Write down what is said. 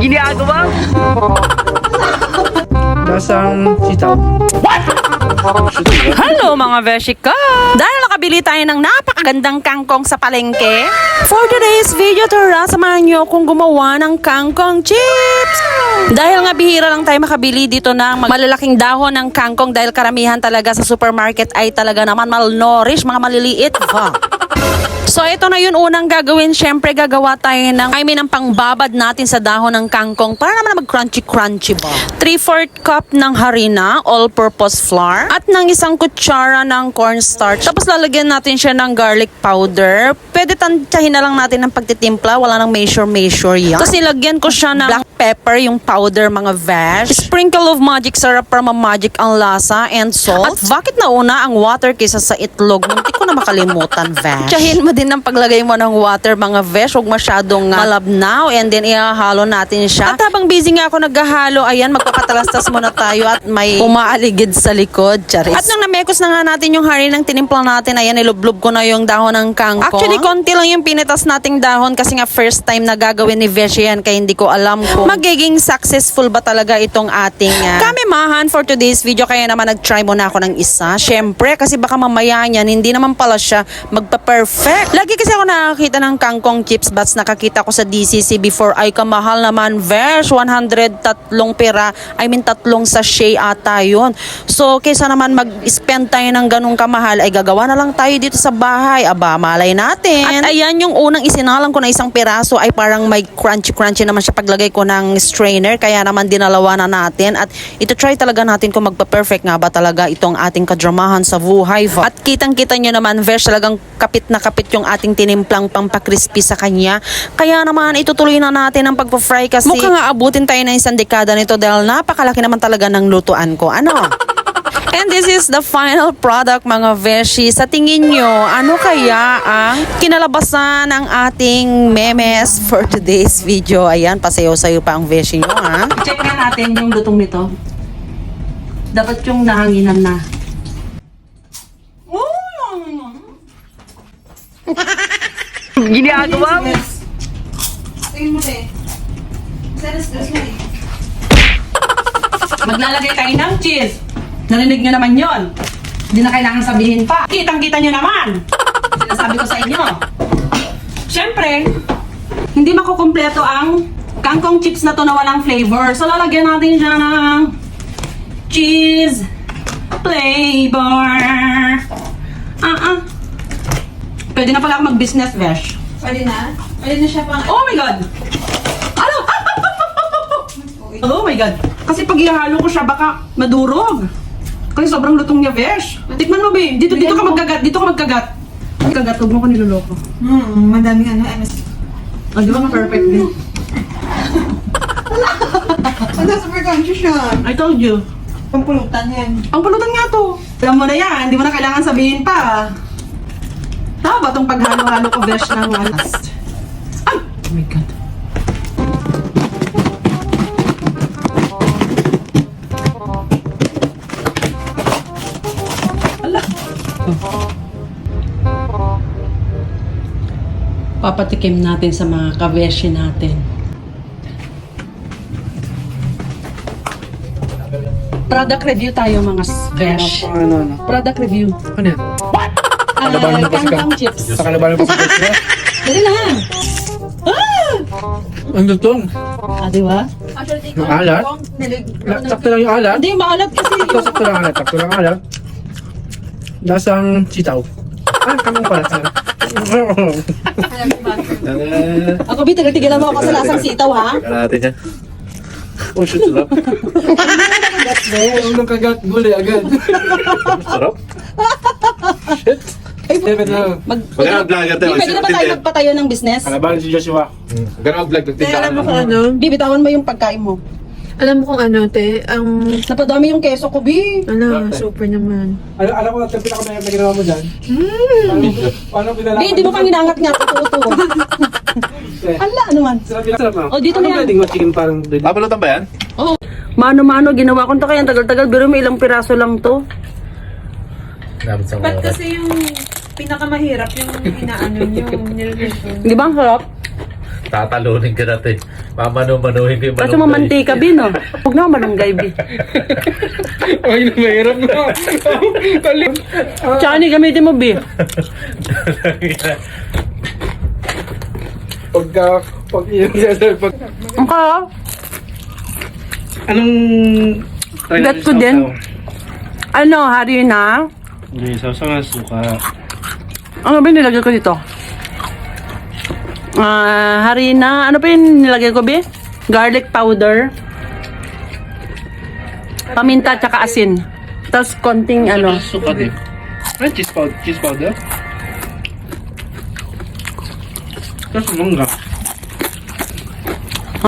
Ginagawa? Lasang sitaw. Hello mga beshi ko! Dahil nakabili tayo ng napakagandang kangkong sa palengke, for today's video tara, samahan nyo kung gumawa ng kangkong chips! Dahil nga bihira lang tayo makabili dito ng malalaking dahon ng kangkong dahil karamihan talaga sa supermarket ay talaga naman malnourished, mga maliliit. So ito na yun unang gagawin. Syempre gagawa tayo ng pangbabad natin sa dahon ng kangkong para naman mag-crunchy ba. 3/4 cup ng harina, all-purpose flour, at ng isang kutsara ng cornstarch. Tapos lalagyan natin siya ng garlic powder. Pwede tansyahin na lang natin ng pagtitimpla. Wala nang measure yan. Tapos nilagyan ko siya ng black pepper, yung powder mga vesh. Sprinkle of magic syrup para ma-magic ang lasa and salt. At bakit nauna ang water kaysa sa itlog? Muntik ko na makalimutan, vesh. Tsahin mo din ang paglagay mo ng water mga vesh. Huwag masyadong malabnaw and then ihahalo natin siya. At habang busy nga ako naghahalo, ayan, magpapatalastas muna tayo at may umaaligid sa likod. Charis. At nang namekos na nga natin yung harinang tinimpla natin, ayan, nilublob ko na yung dahon ng kangkong. Actually, konti lang yung pinitas nating dahon kasi nga first time na gagawin ni Vesh yan, kaya hindi ko alam kung magiging successful ba talaga itong ating kamimahan for today's video. Kaya naman nag-try muna ako ng isa. Syempre, kasi baka mamaya niyan, hindi naman pala siya magpa-perfect. Lagi kasi ako nakakita ng kangkong chips bats, nakakita ko sa DCC before. Ay kamahal naman, Vesh, 103 pera. I mean, 3 sachet ata yun. So, kaysa naman mag-spend tayo ng ganung kamahal, ay gagawa na lang tayo dito sa bahay. Aba, malay natin. At ayan, yung unang isinalang ko na isang piraso ay parang may crunchy naman siya paglagay ko ng strainer. Kaya naman dinalawa na natin. At ito try talaga natin kung magpa-perfect nga ba talaga itong ating kadramahan sa buhay. At kitang-kita nyo naman, Vesh, talagang kapit na kapit yung ating tinimplang pampakrispy sa kanya. Kaya naman itutuloy na natin ang pagpa-fry kasi mukhang aabutin tayo na isang dekada nito dahil napakalaki naman talaga ng lutuan ko. Ano? And this is the final product mga Veshi. Sa tingin nyo, ano kaya ang kinalabasan ng ating memes for today's video? Ayan, pasayo-sayo pa ang Veshi nyo, ha? Check nga natin yung lutong nito. Dapat yung nahanginan na. Ginagawa mo? Tingin mo eh. Stress mo eh. Maglalagay tayo ng cheese. Narinig nyo naman yon. Hindi na kailangan sabihin pa. Kitang-kita nyo naman. Sinasabi ko sa inyo. Siyempre, hindi makukumpleto ang kangkong chips na to na walang flavor. So, lalagyan natin siya ng cheese flavor. Pwede na pala ako mag-business, Vesh. Pwede na? Pwede na siya pang... Oh my God! Ano? Oh my God! Kasi pag ihalo ko siya, baka madurog. Kasi sobrang lutong niya, Vesh. Tikman mo, babe. Dito ka magkagat. Dito ka magkagat. Magkagat, huwag mo ko niloloko. Madaming MS. Oh, di ba ma-perfect din? Ano, super conscious yan. I told you. Pampulutan yan. Ang pulutan nga to. Alam mo na yan. Hindi mo na kailangan sabihin pa. Tama ba itong paghalo-halo ko, Vesh, ng last? Ay! Oh my God. Ala. Papatikim natin sa mga kabeshi natin. Product review tayo mga Vesh. Ano? Product review. Ano yan? Kalabanin mo pa sa Kangkong chips. Sa kalabanin mo pa sa kanya? Dali na. Ang lutong. Di ba? Actually, Yung alat? Sakto lang yung alat? Hindi, maalat kasi. Sakto lang alat. Sakto lang alat. Lasang sitaw. Kamang pala. Ako, Bi, tagal-tigilan mo ako sa lasang sitaw, ha? Natin yan. Oh, shoot lang. Ang kagat gulay agad. Sarap. Shit. Pwede na mag-vlog tayo. Pwede na ba tayo magpatayo ng business? Kalabanin si Joshua. Gano'n mag-vlog ng Kaya alam mo kung ano? Bibitawan mo yung pagkain mo. Alam mo kung ano, te? Ang, Napadami yung keso ko, Bi. super naman. Alam mo, yung pinakamayat na ginawa mo dyan? Paano pinalaman? Bi, hindi mo pang hinangat nga. Totoo. Ala, ano man. Sarap na. O, dito na yan. Pwedeng chicken parang... Papalutan ba yan? Mano-mano, ginawa ko to kaya tagal-tagal. Pero may ilang piraso lang to. Dapat sa Ba't kasi yung pinakamahirap yung inaano yung niluluto? Di ba ang sarap? Tatalunin ka natin. Mamano-manuhin ko yung Kaso mamantika, Bin, oh. Huwag na malunggay, Bin. Ay, mahirap na. Kalim. Tsaka ni gamitin mo, Bin. Pag yun siya, pag... Ang kaya, Anong... Bet ko din. Ano, harina? Hindi, sausaw nga suka. Ano ba yung nilagay ko dito? Harina. Ano pa yung nilagay ko, Bi? Garlic powder. Paminta tsaka asin. Tapos konting ano. Suka din. Ay, cheese powder? Tapos mangga.